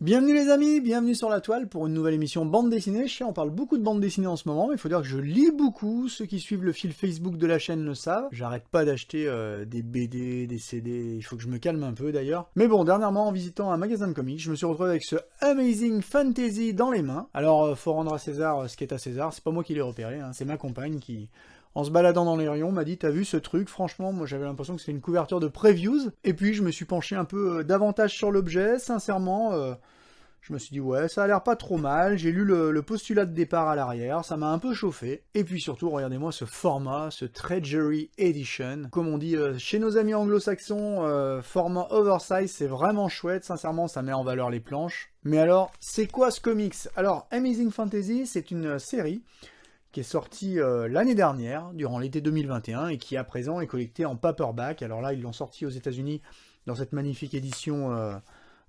Bienvenue les amis, bienvenue sur la toile pour une nouvelle émission bande dessinée. Je sais, on parle beaucoup de bande dessinée en ce moment, mais il faut dire que je lis beaucoup. Ceux qui suivent le fil Facebook de la chaîne le savent. J'arrête pas d'acheter des BD, des CD, il faut que je me calme un peu d'ailleurs. Mais bon, dernièrement, en visitant un magasin de comics, je me suis retrouvé avec ce Amazing Fantasy dans les mains. Alors, faut rendre à César ce qui est à César, c'est pas moi qui l'ai repéré, hein, c'est ma compagne qui... En se baladant dans les rayons, m'a dit « T'as vu ce truc ?» Franchement, moi j'avais l'impression que c'était une couverture de previews. Et puis je me suis penché un peu davantage sur l'objet, sincèrement... Je me suis dit, ouais, ça a l'air pas trop mal, j'ai lu le postulat de départ à l'arrière, ça m'a un peu chauffé. Et puis surtout, regardez-moi ce format, ce Treasury Edition. Comme on dit chez nos amis anglo-saxons, format oversize, c'est vraiment chouette, sincèrement, ça met en valeur les planches. Mais alors, c'est quoi ce comics? Alors, Amazing Fantasy, c'est une série qui est sortie l'année dernière, durant l'été 2021, et qui à présent est collectée en paperback. Alors là, ils l'ont sorti aux États-Unis dans cette magnifique édition...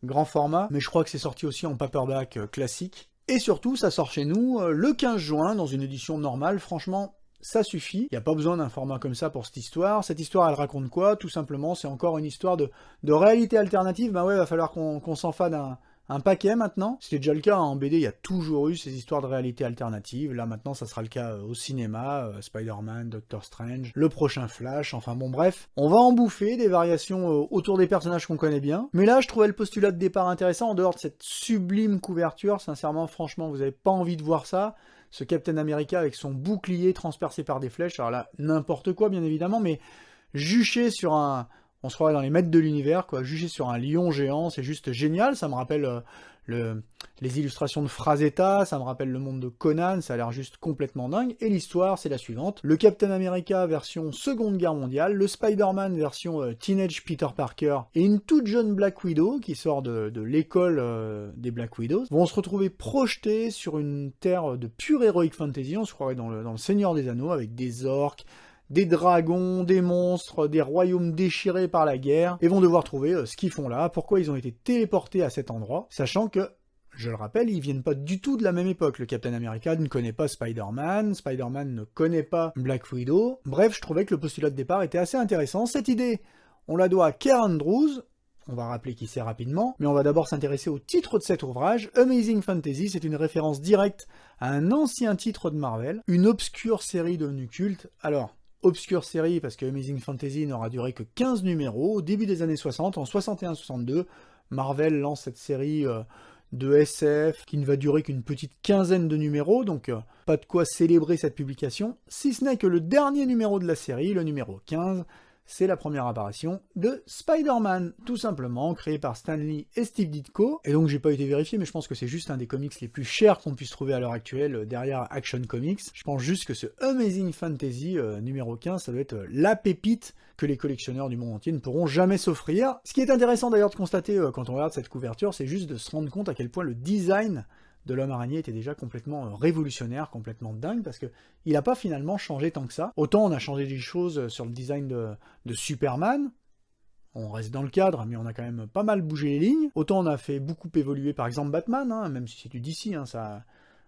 grand format, mais je crois que c'est sorti aussi en paperback classique. Et surtout, ça sort chez nous le 15 juin, dans une édition normale. Franchement, ça suffit. Il n'y a pas besoin d'un format comme ça pour cette histoire. Cette histoire, elle raconte quoi? Tout simplement, c'est encore une histoire de réalité alternative. Ben ouais, va falloir qu'on s'en fade un paquet maintenant. C'était déjà le cas en BD, il y a toujours eu ces histoires de réalité alternative. Là maintenant, ça sera le cas au cinéma, Spider-Man, Doctor Strange, le prochain Flash, enfin bon bref. On va en bouffer des variations autour des personnages qu'on connaît bien. Mais là, je trouvais le postulat de départ intéressant, en dehors de cette sublime couverture. Sincèrement, franchement, vous n'avez pas envie de voir ça. Ce Captain America avec son bouclier transpercé par des flèches. Alors là, n'importe quoi bien évidemment, mais juché sur un... On se croirait dans les maîtres de l'univers, quoi. Juché sur un lion géant, c'est juste génial. Ça me rappelle les illustrations de Frazetta, ça me rappelle le monde de Conan, ça a l'air juste complètement dingue. Et l'histoire, c'est la suivante. Le Captain America version Seconde Guerre mondiale, le Spider-Man version Teenage Peter Parker, et une toute jeune Black Widow, qui sort de l'école des Black Widows, vont se retrouver projetés sur une terre de pure heroic fantasy. On se croirait dans le Seigneur des Anneaux, avec des orques, des dragons, des monstres, des royaumes déchirés par la guerre, et vont devoir trouver ce qu'ils font là, pourquoi ils ont été téléportés à cet endroit, sachant que, je le rappelle, ils viennent pas du tout de la même époque. Le Captain America ne connaît pas Spider-Man, Spider-Man ne connaît pas Black Widow. Bref, je trouvais que le postulat de départ était assez intéressant. Cette idée, on la doit à Kerr Andrews. On va rappeler qui c'est rapidement, mais on va d'abord s'intéresser au titre de cet ouvrage. Amazing Fantasy, c'est une référence directe à un ancien titre de Marvel, une obscure série devenue culte. Alors, obscure série, parce que Amazing Fantasy n'aura duré que 15 numéros, au début des années 60, en 61-62, Marvel lance cette série de SF qui ne va durer qu'une petite quinzaine de numéros, donc pas de quoi célébrer cette publication, si ce n'est que le dernier numéro de la série, le numéro 15, c'est la première apparition de Spider-Man, tout simplement, créé par Stan Lee et Steve Ditko. Et donc j'ai pas été vérifié, mais je pense que c'est juste un des comics les plus chers qu'on puisse trouver à l'heure actuelle, derrière Action Comics. Je pense juste que ce Amazing Fantasy numéro 15, ça doit être la pépite que les collectionneurs du monde entier ne pourront jamais s'offrir. Ce qui est intéressant d'ailleurs de constater quand on regarde cette couverture, c'est juste de se rendre compte à quel point le design de l'homme araignée était déjà complètement révolutionnaire, complètement dingue, parce que il n'a pas finalement changé tant que ça. Autant on a changé des choses sur le design de Superman, on reste dans le cadre, mais on a quand même pas mal bougé les lignes. Autant on a fait beaucoup évoluer par exemple Batman, hein, même si c'est du DC, hein, ça...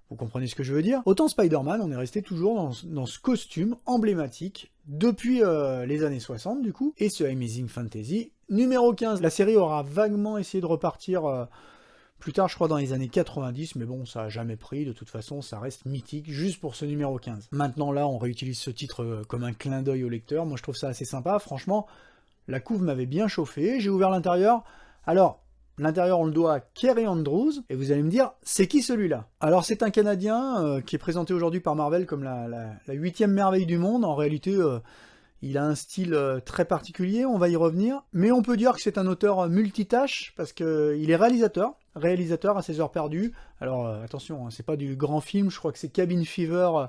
Vous comprenez ce que je veux dire? Autant Spider-Man, on est resté toujours dans ce costume emblématique depuis les années 60 du coup, et ce Amazing Fantasy numéro 15. La série aura vaguement essayé de repartir... plus tard, je crois, dans les années 90, mais bon, ça a jamais pris, de toute façon, ça reste mythique, juste pour ce numéro 15. Maintenant, là, on réutilise ce titre comme un clin d'œil au lecteur, moi je trouve ça assez sympa, franchement, la couve m'avait bien chauffé, j'ai ouvert l'intérieur, alors, l'intérieur, on le doit à Kerry Andrews, et vous allez me dire, c'est qui celui-là? Alors, c'est un Canadien qui est présenté aujourd'hui par Marvel comme la 8e merveille du monde, en réalité... il a un style très particulier, on va y revenir, mais on peut dire que c'est un auteur multitâche, parce qu'il est réalisateur à ses heures perdues. Alors attention, hein, c'est pas du grand film, je crois que c'est Cabin Fever,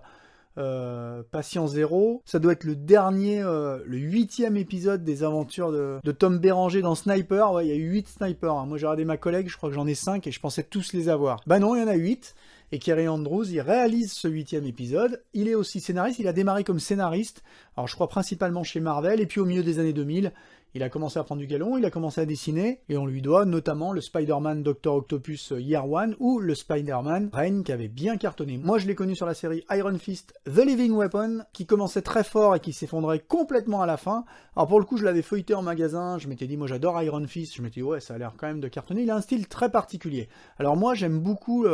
Patient Zéro. Ça doit être le dernier, le 8e épisode des aventures de Tom Béranger dans Sniper. Ouais, il y a eu 8 snipers, hein. Moi j'ai regardé ma collègue, je crois que j'en ai 5 et je pensais tous les avoir. Bah non, il y en a 8. Et Kerry Andrews, il réalise ce 8e épisode. Il est aussi scénariste, il a démarré comme scénariste, alors je crois principalement chez Marvel, et puis au milieu des années 2000, il a commencé à prendre du galon, il a commencé à dessiner, et on lui doit notamment le Spider-Man Dr. Octopus Year One ou le Spider-Man Reign qui avait bien cartonné. Moi je l'ai connu sur la série Iron Fist The Living Weapon, qui commençait très fort et qui s'effondrait complètement à la fin. Alors pour le coup je l'avais feuilleté en magasin, je m'étais dit moi j'adore Iron Fist, je m'étais dit ouais ça a l'air quand même de cartonner, il a un style très particulier. Alors moi j'aime beaucoup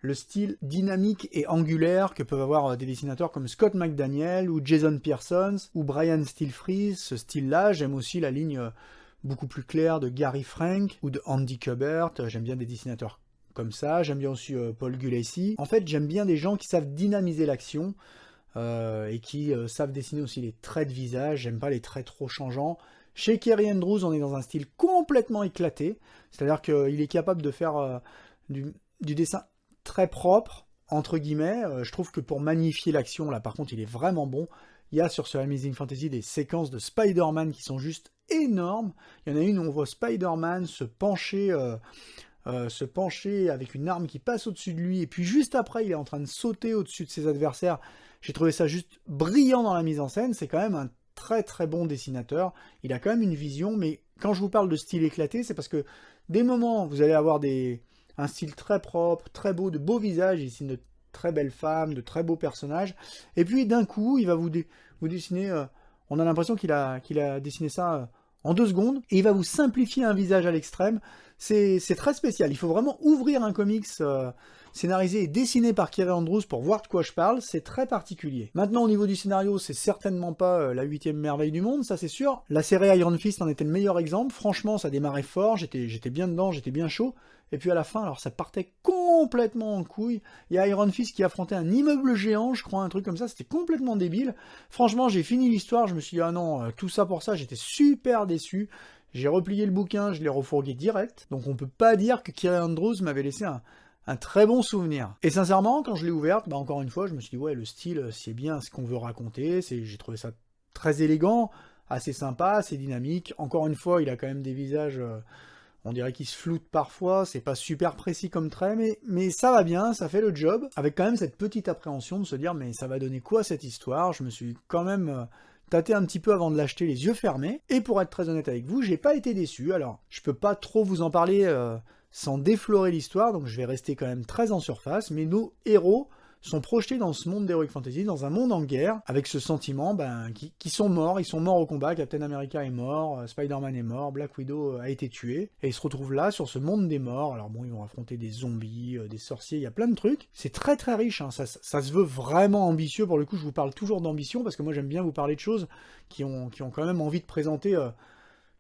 le style dynamique et angulaire que peuvent avoir des dessinateurs comme Scott McDaniel ou Jason Pearsons ou Brian Stelfreeze. Ce style-là, j'aime aussi la ligne beaucoup plus claire de Gary Frank ou de Andy Kubert. J'aime bien des dessinateurs comme ça. J'aime bien aussi Paul Gulacy. En fait, j'aime bien des gens qui savent dynamiser l'action et qui savent dessiner aussi les traits de visage. J'aime pas les traits trop changeants. Chez Kerry Andrews, on est dans un style complètement éclaté. C'est-à-dire qu'il est capable de faire du dessin très propre, entre guillemets. Je trouve que pour magnifier l'action, là par contre il est vraiment bon. Il y a sur ce Amazing Fantasy des séquences de Spider-Man qui sont juste énormes. Il y en a une où on voit Spider-Man se pencher avec une arme qui passe au-dessus de lui, et puis juste après il est en train de sauter au-dessus de ses adversaires. J'ai trouvé ça juste brillant dans la mise en scène. C'est quand même un très très bon dessinateur. Il a quand même une vision, mais quand je vous parle de style éclaté, c'est parce que des moments vous allez avoir un style très propre, très beau, de beaux visages, il dessine de très belles femmes, de très beaux personnages, et puis d'un coup, il va vous dessiner, on a l'impression qu'il a dessiné ça en 2 secondes, et il va vous simplifier un visage à l'extrême. C'est très spécial, il faut vraiment ouvrir un comics scénarisé et dessiné par Kerry Andrews pour voir de quoi je parle, c'est très particulier. Maintenant, au niveau du scénario, c'est certainement pas la 8e merveille du monde, ça c'est sûr. La série Iron Fist en était le meilleur exemple, franchement, ça démarrait fort, j'étais bien dedans, j'étais bien chaud, et puis à la fin, alors ça partait complètement en couille. Il y a Iron Fist qui affrontait un immeuble géant, je crois, un truc comme ça, c'était complètement débile. Franchement, j'ai fini l'histoire, je me suis dit, ah non, tout ça pour ça, j'étais super déçu. J'ai replié le bouquin, je l'ai refourgué direct, donc on peut pas dire que Kerry Andrews m'avait laissé un très bon souvenir. Et sincèrement, quand je l'ai ouverte, encore une fois, je me suis dit, ouais, le style, c'est bien ce qu'on veut raconter, j'ai trouvé ça très élégant, assez sympa, assez dynamique. Encore une fois, il a quand même des visages, on dirait qu'ils se floutent parfois, c'est pas super précis comme trait, mais ça va bien, ça fait le job, avec quand même cette petite appréhension de se dire, mais ça va donner quoi cette histoire? Je me suis quand même tâté un petit peu avant de l'acheter les yeux fermés, et pour être très honnête avec vous, j'ai pas été déçu. Alors, je peux pas trop vous en parler sans déflorer l'histoire, donc je vais rester quand même très en surface, mais nos héros sont projetés dans ce monde d'Heroic Fantasy, dans un monde en guerre, avec ce sentiment qu'ils sont morts, ils sont morts au combat, Captain America est mort, Spider-Man est mort, Black Widow a été tué, et ils se retrouvent là, sur ce monde des morts. Alors bon, ils vont affronter des zombies, des sorciers, il y a plein de trucs, c'est très très riche, hein. Ça se veut vraiment ambitieux. Pour le coup je vous parle toujours d'ambition, parce que moi j'aime bien vous parler de choses qui ont quand même envie de présenter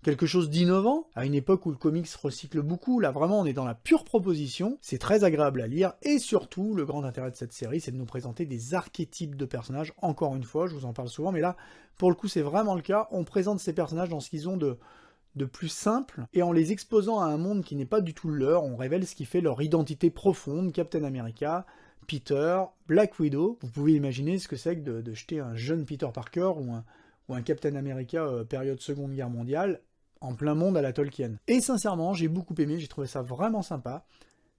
quelque chose d'innovant, à une époque où le comics recycle beaucoup. Là vraiment on est dans la pure proposition, c'est très agréable à lire, et surtout le grand intérêt de cette série c'est de nous présenter des archétypes de personnages. Encore une fois, je vous en parle souvent, mais là pour le coup c'est vraiment le cas. On présente ces personnages dans ce qu'ils ont de plus simple, et en les exposant à un monde qui n'est pas du tout le leur, on révèle ce qui fait leur identité profonde. Captain America, Peter, Black Widow, vous pouvez imaginer ce que c'est que de jeter un jeune Peter Parker ou un Captain America période Seconde Guerre mondiale en plein monde à la Tolkien. Et sincèrement, j'ai beaucoup aimé, j'ai trouvé ça vraiment sympa.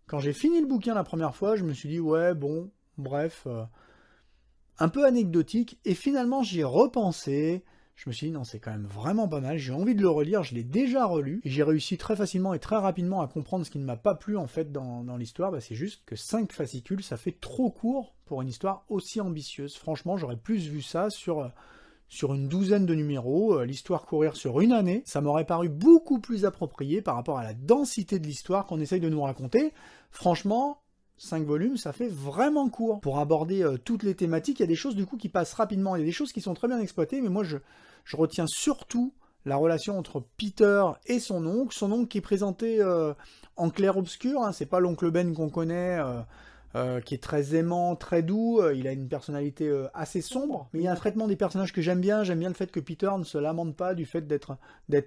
Quand j'ai fini le bouquin la première fois, je me suis dit, ouais, bon, bref, un peu anecdotique, et finalement j'y ai repensé, je me suis dit, non, c'est quand même vraiment pas mal, j'ai envie de le relire, je l'ai déjà relu, et j'ai réussi très facilement et très rapidement à comprendre ce qui ne m'a pas plu en fait dans l'histoire. C'est juste que 5 fascicules, ça fait trop court pour une histoire aussi ambitieuse. Franchement, j'aurais plus vu ça sur une 12aine de numéros, l'histoire courir sur une année, ça m'aurait paru beaucoup plus approprié par rapport à la densité de l'histoire qu'on essaye de nous raconter. Franchement, 5 volumes, ça fait vraiment court. Pour aborder toutes les thématiques, il y a des choses du coup qui passent rapidement, il y a des choses qui sont très bien exploitées, mais moi je retiens surtout la relation entre Peter et son oncle qui est présenté en clair-obscur, hein, c'est pas l'oncle Ben qu'on connaît, qui est très aimant, très doux, il a une personnalité assez sombre, mais il y a un traitement des personnages que j'aime bien le fait que Peter ne se lamente pas du fait d'être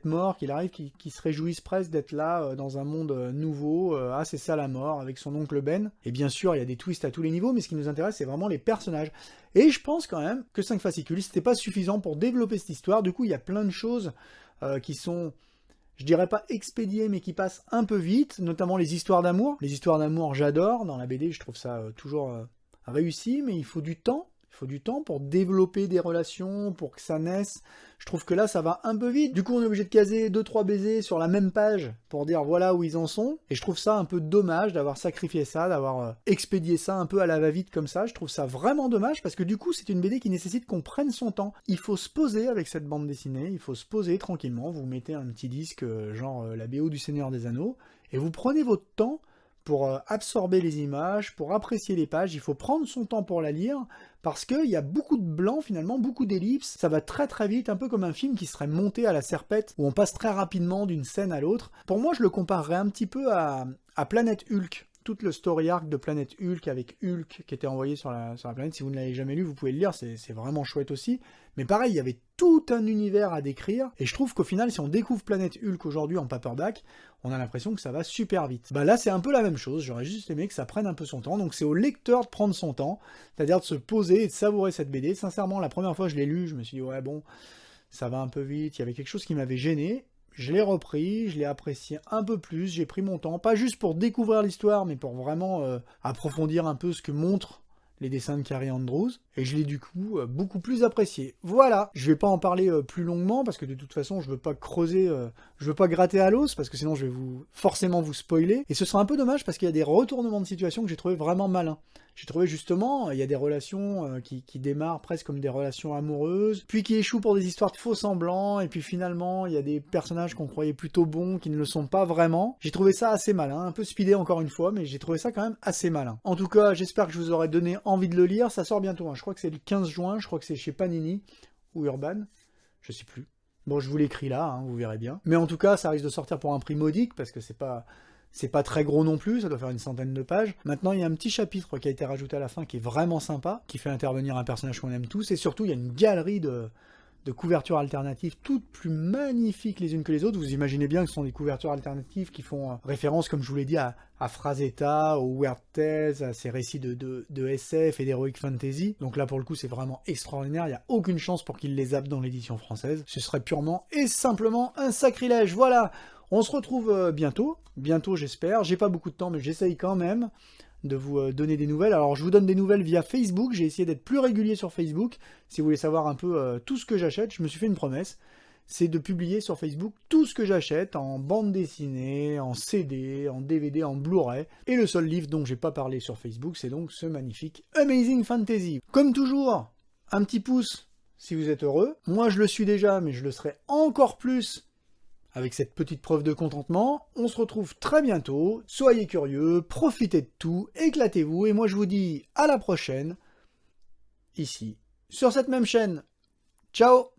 mort, qu'il arrive, qu'il se réjouisse presque d'être là, dans un monde nouveau, c'est ça la mort, avec son oncle Ben, et bien sûr il y a des twists à tous les niveaux, mais ce qui nous intéresse c'est vraiment les personnages, et je pense quand même que 5 fascicules, c'était pas suffisant pour développer cette histoire. Du coup il y a plein de choses qui sont, je dirais pas expédiées, mais qui passent un peu vite, notamment les histoires d'amour. Les histoires d'amour, j'adore. Dans la BD, je trouve ça toujours réussi, mais il faut du temps. Il faut du temps pour développer des relations, pour que ça naisse. Je trouve que là, ça va un peu vite. Du coup, on est obligé de caser 2-3 baisers sur la même page pour dire voilà où ils en sont. Et je trouve ça un peu dommage d'avoir sacrifié ça, d'avoir expédié ça un peu à la va-vite comme ça. Je trouve ça vraiment dommage parce que du coup, c'est une BD qui nécessite qu'on prenne son temps. Il faut se poser avec cette bande dessinée, il faut se poser tranquillement. Vous mettez un petit disque, genre la BO du Seigneur des Anneaux, et vous prenez votre temps pour absorber les images, pour apprécier les pages. Il faut prendre son temps pour la lire, parce qu'il y a beaucoup de blanc finalement, beaucoup d'ellipses, ça va très très vite, un peu comme un film qui serait monté à la serpette, où on passe très rapidement d'une scène à l'autre. Pour moi, je le comparerais un petit peu à Planète Hulk, tout le story arc de Planète Hulk, avec Hulk qui était envoyé sur la planète. Si vous ne l'avez jamais lu, vous pouvez le lire, c'est vraiment chouette aussi. Mais pareil, il y avait tout un univers à décrire, et je trouve qu'au final, si on découvre Planète Hulk aujourd'hui en paperback, on a l'impression que ça va super vite. Bah là, c'est un peu la même chose, j'aurais juste aimé que ça prenne un peu son temps, donc c'est au lecteur de prendre son temps, c'est-à-dire de se poser et de savourer cette BD. Sincèrement, la première fois que je l'ai lu, je me suis dit, ouais bon, ça va un peu vite, il y avait quelque chose qui m'avait gêné. Je l'ai repris, je l'ai apprécié un peu plus, j'ai pris mon temps, pas juste pour découvrir l'histoire, mais pour vraiment approfondir un peu ce que montrent les dessins de Carrie Andrews, et je l'ai du coup beaucoup plus apprécié. Voilà, je vais pas en parler plus longuement, parce que de toute façon, je veux pas creuser, je veux pas gratter à l'os, parce que sinon je vais forcément vous spoiler, et ce sera un peu dommage, parce qu'il y a des retournements de situation que j'ai trouvé vraiment malins. J'ai trouvé justement, il y a des relations qui démarrent presque comme des relations amoureuses, puis qui échouent pour des histoires de faux semblants, et puis finalement, il y a des personnages qu'on croyait plutôt bons, qui ne le sont pas vraiment. J'ai trouvé ça assez malin, un peu speedé encore une fois, mais j'ai trouvé ça quand même assez malin. En tout cas, j'espère que je vous aurai donné envie de le lire, ça sort bientôt, hein. Je crois que c'est le 15 juin, je crois que c'est chez Panini, ou Urban, je sais plus. Bon, je vous l'écris là, hein, vous verrez bien. Mais en tout cas, ça risque de sortir pour un prix modique, parce que c'est pas très gros non plus, ça doit faire une centaine de pages. Maintenant, il y a un petit chapitre qui a été rajouté à la fin qui est vraiment sympa, qui fait intervenir un personnage qu'on aime tous, et surtout, il y a une galerie de couvertures alternatives, toutes plus magnifiques les unes que les autres. Vous imaginez bien que ce sont des couvertures alternatives qui font référence, comme je vous l'ai dit, à Frazetta, au Weird Tales, à ces récits de SF et d'Heroic Fantasy. Donc là, pour le coup, c'est vraiment extraordinaire. Il n'y a aucune chance pour qu'ils les zappent dans l'édition française. Ce serait purement et simplement un sacrilège. Voilà. On se retrouve bientôt j'espère. J'ai pas beaucoup de temps, mais j'essaye quand même de vous donner des nouvelles. Alors je vous donne des nouvelles via Facebook, j'ai essayé d'être plus régulier sur Facebook. Si vous voulez savoir un peu tout ce que j'achète, je me suis fait une promesse, c'est de publier sur Facebook tout ce que j'achète en bande dessinée, en CD, en DVD, en Blu-ray. Et le seul livre dont j'ai pas parlé sur Facebook, c'est donc ce magnifique Amazing Fantasy. Comme toujours, un petit pouce si vous êtes heureux. Moi je le suis déjà, mais je le serai encore plus avec cette petite preuve de contentement. On se retrouve très bientôt, soyez curieux, profitez de tout, éclatez-vous, et moi je vous dis à la prochaine, ici, sur cette même chaîne. Ciao!